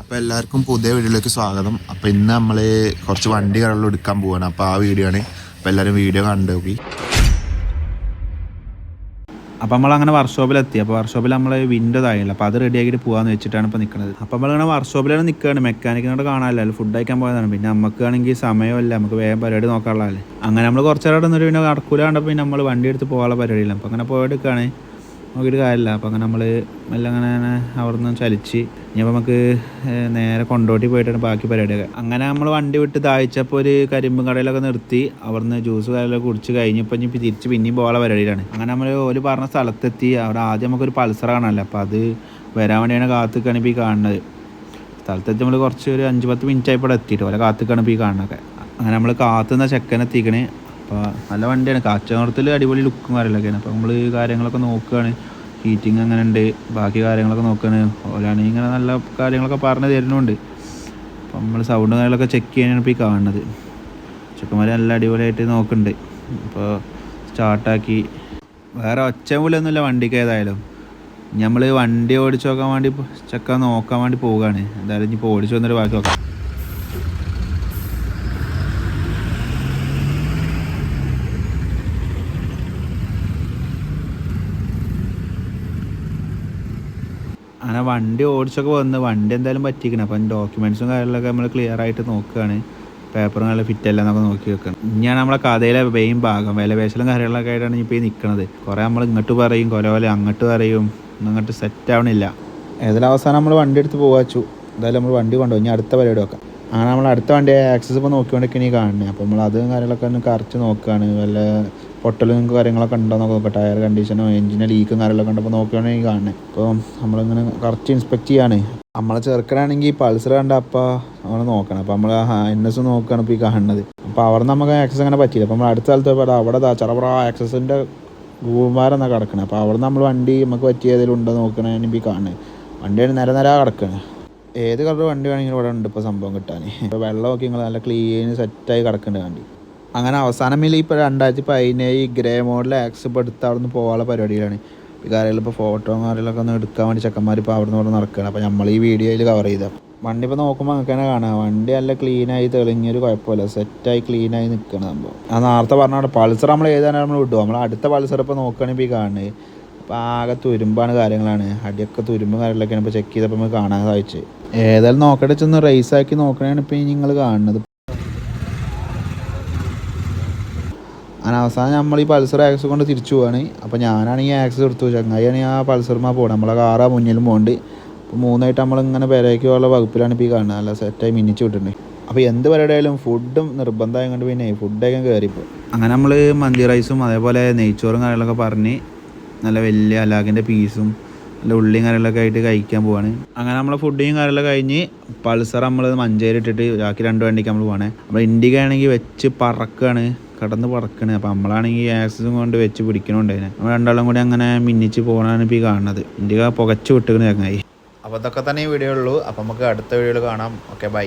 അപ്പോൾ എല്ലാവർക്കും പുതിയ വീഡിയോയിലേക്ക് സ്വാഗതം. അപ്പോൾ ഇന്ന് നമ്മൾ കുറച്ച് വണ്ടികൾ എടുക്കാൻ പോവാണ്. അപ്പോൾ ആ വീഡിയോ ആണ്. അപ്പോൾ എല്ലാവരും വീഡിയോ കണ്ടു നോക്കി. അപ്പോൾ നമ്മളങ്ങനെ വർക്ക്ഷോപ്പിലെത്തി. അപ്പോൾ വർക്ക്ഷോപ്പിൽ നമ്മൾ വിൻഡോ താഴില്ല, അപ്പോൾ അത് റെഡി ആക്കിയിട്ട് പോകാമെന്ന് വെച്ചിട്ടാണ് ഇപ്പോൾ നിൽക്കുന്നത്. അപ്പോൾ നമ്മളിങ്ങനെ വർക്ക്ഷോപ്പിലാണ് നിൽക്കുകയാണ്. മെക്കാനിക്കിനോട് കാണാമല്ലോ, ഫുഡ് കഴിക്കാൻ പോയതാണ്. പിന്നെ നമുക്കാണെങ്കിൽ സമയമല്ല, നമുക്ക് വേഗം പരിപാടി നോക്കാനുള്ളതല്ലേ. അങ്ങനെ നമ്മൾ കുറച്ച് നേരം നിന്നിട്ട് പിന്നെ നടക്കൂല കണ്ടപ്പോൾ പിന്നെ നമ്മൾ വണ്ടി എടുത്ത് പോകാനുള്ള പരിപാടിയില്ല. അപ്പോൾ അങ്ങനെ പോയെടുക്കുകയാണ്, നോക്കിയിട്ട് കാര്യമില്ല. അപ്പോൾ അങ്ങനെ നമ്മൾ എല്ലാം അങ്ങനെ അവിടെ നിന്ന് ചലിച്ച് ഇനിയപ്പോൾ നമുക്ക് നേരെ കൊണ്ടോട്ടി പോയിട്ടാണ് ബാക്കി പരിപാടിയൊക്കെ. അങ്ങനെ നമ്മൾ വണ്ടി വിട്ട് താഴ്ചപ്പോൾ ഒരു കരിമ്പും കടയിലൊക്കെ നിർത്തി അവിടുന്ന് ജ്യൂസ് കാര്യങ്ങളൊക്കെ കുടിച്ച് കഴിഞ്ഞപ്പോൾ ഇനി തിരിച്ച് പിന്നെയും പോകാനുള്ള പരിപാടിയിലാണ്. അങ്ങനെ നമ്മൾ ഒരു പറഞ്ഞ സ്ഥലത്തെത്തി. അവിടെ ആദ്യം നമുക്കൊരു പൾസർ കാണാമല്ലോ, അപ്പോൾ അത് വരാൻ വേണ്ടിയാണ് കാത്തുക്കാണ് ഇപ്പോൾ ഈ കാണുന്നത്. സ്ഥലത്തെത്തി നമ്മൾ കുറച്ച് ഒരു 5-10 മിനിറ്റ് ആയപ്പോൾ ഇവിടെ എത്തിയിട്ട് ഓരോ കാത്തുക്കാണ് ഇപ്പോൾ ഈ കാണുന്നതൊക്കെ. അങ്ങനെ നമ്മൾ കാത്തുനിന്ന ചെക്കനെത്തിക്കണേ. അപ്പോൾ നല്ല വണ്ടിയാണ്, കാച്ചോടത്തിൽ അടിപൊളി ലുക്കും കാര്യങ്ങളൊക്കെയാണ്. അപ്പോൾ നമ്മൾ കാര്യങ്ങളൊക്കെ നോക്കുകയാണ്, ഹീറ്റിങ് അങ്ങനെ ഉണ്ട്, ബാക്കി കാര്യങ്ങളൊക്കെ നോക്കുകയാണ്. ഓലാണെങ്കിൽ ഇങ്ങനെ നല്ല കാര്യങ്ങളൊക്കെ പറഞ്ഞു തരുന്നുണ്ട്. അപ്പോൾ നമ്മൾ സൗണ്ട് കാര്യങ്ങളൊക്കെ ചെക്ക് ചെയ്യാനാണ് ഇപ്പോൾ ഈ കാണുന്നത്. ചെക്കന്മാർ നല്ല അടിപൊളിയായിട്ട് നോക്കുന്നുണ്ട്. അപ്പോൾ സ്റ്റാർട്ടാക്കി, വേറെ ഒച്ചമൂലൊന്നുമില്ല വണ്ടിക്ക്. ഏതായാലും നമ്മൾ വണ്ടി ഓടിച്ച് നോക്കാൻ വേണ്ടി ചെക്കൻ നോക്കാൻ വേണ്ടി പോവുകയാണ്. എന്തായാലും ഇപ്പോൾ ഓടിച്ച് വന്നിട്ട് ബാക്കി നോക്കാം. അങ്ങനെ വണ്ടി ഓടിച്ചൊക്കെ വന്ന് വണ്ടി എന്തായാലും പറ്റിക്കണം. അപ്പം ഡോക്യുമെൻറ്റ്സും കാര്യങ്ങളൊക്കെ നമ്മൾ ക്ലിയർ ആയിട്ട് നോക്കുകയാണ്. പേപ്പറും നല്ല ഫിറ്റല്ല എന്നൊക്കെ നോക്കി വെക്കണം. ഇനിയാണ് നമ്മളെ കഥയിലെ മെയിൻ ഭാഗം. വിലപേശലും കാര്യങ്ങളൊക്കെ ആയിട്ടാണ് ഇപ്പോൾ ഈ നിൽക്കുന്നത്. കുറേ നമ്മൾ ഇങ്ങോട്ട് പറയും, പോലെ അങ്ങോട്ട് പറയും, അങ്ങോട്ട് സെറ്റ് ആവണില്ല. ഏതായാലും അവസാനം നമ്മൾ വണ്ടി എടുത്ത് പോകാച്ചു. എന്തായാലും നമ്മൾ വണ്ടി കൊണ്ടുപോകും. ഇനി അടുത്ത പരിപാടി വെക്കാം. അങ്ങനെ നമ്മൾ അടുത്ത വണ്ടി ആക്സസ് ഇപ്പോൾ നോക്കിക്കൊണ്ടൊക്കെയാണ് ഈ കാണുന്നത്. അപ്പോൾ നമ്മൾ അതും കാര്യങ്ങളൊക്കെ ഒന്ന് കറച്ച് നോക്കുകയാണ്. വല്ല പൊട്ടലും കാര്യങ്ങളൊക്കെ ഉണ്ടോ എന്നൊക്കെ നോക്കാം. ടയർ കണ്ടീഷനോ എഞ്ചിൻ്റെ ലീക്കും കാര്യങ്ങളൊക്കെ ഉണ്ടപ്പോൾ നോക്കുകയാണെങ്കിൽ ഈ കാണുന്നത്. അപ്പോൾ നമ്മളിങ്ങനെ കറക്റ്റ് ഇൻസ്പെക്ട് ചെയ്യാണ്. നമ്മളെ ചെറുക്കനാണെങ്കിൽ പൾസർ കണ്ട അപ്പോൾ നമ്മൾ നോക്കണം. അപ്പോൾ നമ്മൾ NS നോക്കുകയാണ് ഇപ്പോൾ ഈ കാണുന്നത്. അപ്പോൾ അവിടെ നമുക്ക് ആക്സസ് അങ്ങനെ പറ്റിയില്ല. അപ്പോൾ നമ്മൾ അടുത്ത സ്ഥലത്ത് പോയപ്പോൾ അവിടെ ചെറുപ്ര ആക്സസിൻ്റെ ഗൂമാരെന്നാണ് കിടക്കുന്നത്. അപ്പോൾ അവിടെ നമ്മൾ വണ്ടി നമുക്ക് പറ്റിയ ഏതെങ്കിലും ഉണ്ടോ നോക്കണേ ഇപ്പോൾ ഈ കാണുന്നത്. വണ്ടി നിര കിടക്കുകയാണ്. ഏത് കളർ വണ്ടി വേണമെങ്കിലും ഇവിടെ ഉണ്ട് ഇപ്പോൾ സംഭവം കിട്ടാൻ. ഇപ്പോൾ വെള്ളമൊക്കെ നിങ്ങൾ നല്ല ക്ലീൻ സെറ്റായി കിടക്കേണ്ട വണ്ടി. അങ്ങനെ അവസാനം മേലെ ഇപ്പോൾ 2017 ഗ്രേ മോഡൽ ആക്സ് ഇപ്പോൾ എടുത്ത് അവിടെ നിന്ന് പോകാനുള്ള പരിപാടിയിലാണ്. ഈ കാര്യങ്ങൾ ഇപ്പോൾ ഫോട്ടോ കാര്യങ്ങളൊക്കെ ഒന്ന് എടുക്കാൻ വേണ്ടി ചെക്കന്മാർ ഇപ്പോൾ അവിടെ നിന്ന് ഇവിടെ നടക്കുകയാണ്. അപ്പോൾ നമ്മൾ ഈ വീഡിയോയിൽ കവർ ചെയ്താൽ വണ്ടി ഇപ്പോൾ നോക്കുമ്പോൾ നമുക്ക് തന്നെ കാണാം. വണ്ടി നല്ല ക്ലീനായി തെളിഞ്ഞൊരു കുഴപ്പമില്ല, സെറ്റായി ക്ലീനായി നിൽക്കണം സംഭവം. ആ നേരത്തെ പറഞ്ഞാൽ പൾസർ നമ്മൾ ഏതാണ് നമ്മൾ വിട്ടു. നമ്മൾ അടുത്ത പൾസർ ഇപ്പോൾ നോക്കുകയാണെങ്കിൽ ഇപ്പോൾ ഈ കാണുന്നത് അപ്പോൾ ആകെ തുരുമ്പാണ് കാര്യങ്ങളാണ്. അടിയൊക്കെ തുരുമ്പും കാര്യങ്ങളൊക്കെയാണ് ഇപ്പോൾ ചെക്ക് ചെയ്തപ്പോൾ നമുക്ക് കാണാൻ സാധിച്ചത്. ഏതായാലും നോക്കട്ടെ ചെന്ന് റേസാക്കി നോക്കണതാണ് ഇപ്പോൾ നിങ്ങൾ കാണുന്നത്. അങ്ങനെ അവസാനം നമ്മൾ ഈ പൾസർ ആക്സ് കൊണ്ട് തിരിച്ചു പോവാണ്. അപ്പോൾ ഞാനാണെങ്കിൽ ആക്സസ് എടുത്തു, ചങ്ങായിയാണെങ്കിൽ ആ പൾസറുമാ പോകണം. നമ്മളെ കാറാ മുന്നിലും പോകുന്നുണ്ട്. അപ്പോൾ മൂന്നായിട്ട് നമ്മളിങ്ങനെ പെരയ്ക്ക് ഉള്ള വകുപ്പിലാണ് ഇപ്പോൾ ഈ കാണുന്നത്. നല്ല സെറ്റായി മിന്നിച്ച് വിട്ടിട്ടുണ്ട്. അപ്പോൾ എന്ത് പരിപാടിയായാലും ഫുഡും നിർബന്ധമായി കൊണ്ട് പിന്നെ ഫുഡൊക്കെ കയറിപ്പോൾ അങ്ങനെ നമ്മൾ മന്തി റൈസും അതേപോലെ നെയ്ച്ചോറും കാര്യങ്ങളൊക്കെ പറഞ്ഞ് നല്ല വലിയ അലാഗിൻ്റെ പീസും നല്ല ഉള്ളിയും കാര്യങ്ങളൊക്കെ ആയിട്ട് കഴിക്കാൻ പോവാണ്. അങ്ങനെ നമ്മളെ ഫുഡിങ് കാര്യങ്ങളൊക്കെ കഴിഞ്ഞ് പൾസർ നമ്മൾ മഞ്ചേരി ഇട്ടിട്ട് ബാക്കി 2 വണ്ടിക്ക് നമ്മൾ പോവാണ്. നമ്മൾ ഇൻഡിക്ക ആണെങ്കിൽ വെച്ച് പറക്കുകയാണ്, കടന്ന് പറക്കണേ. അപ്പോൾ നമ്മളാണെങ്കിൽ ആക്സസും കൊണ്ട് വെച്ച് പിടിക്കണുണ്ട്. അതിനെ നമ്മൾ രണ്ടാളും കൂടി അങ്ങനെ മിന്നിച്ച് പോകണമാണ് ഇപ്പോൾ ഈ കാണുന്നത്. ഇൻഡിക്ക പുകച്ച് വിട്ടുകയാണ് ചങ്ങായി. അപ്പോൾ ഇതൊക്കെ തന്നെ ഈ വീഡിയോ ഉള്ളൂ. അപ്പോൾ നമുക്ക് അടുത്ത വീഡിയോയിൽ കാണാം. Okay, by.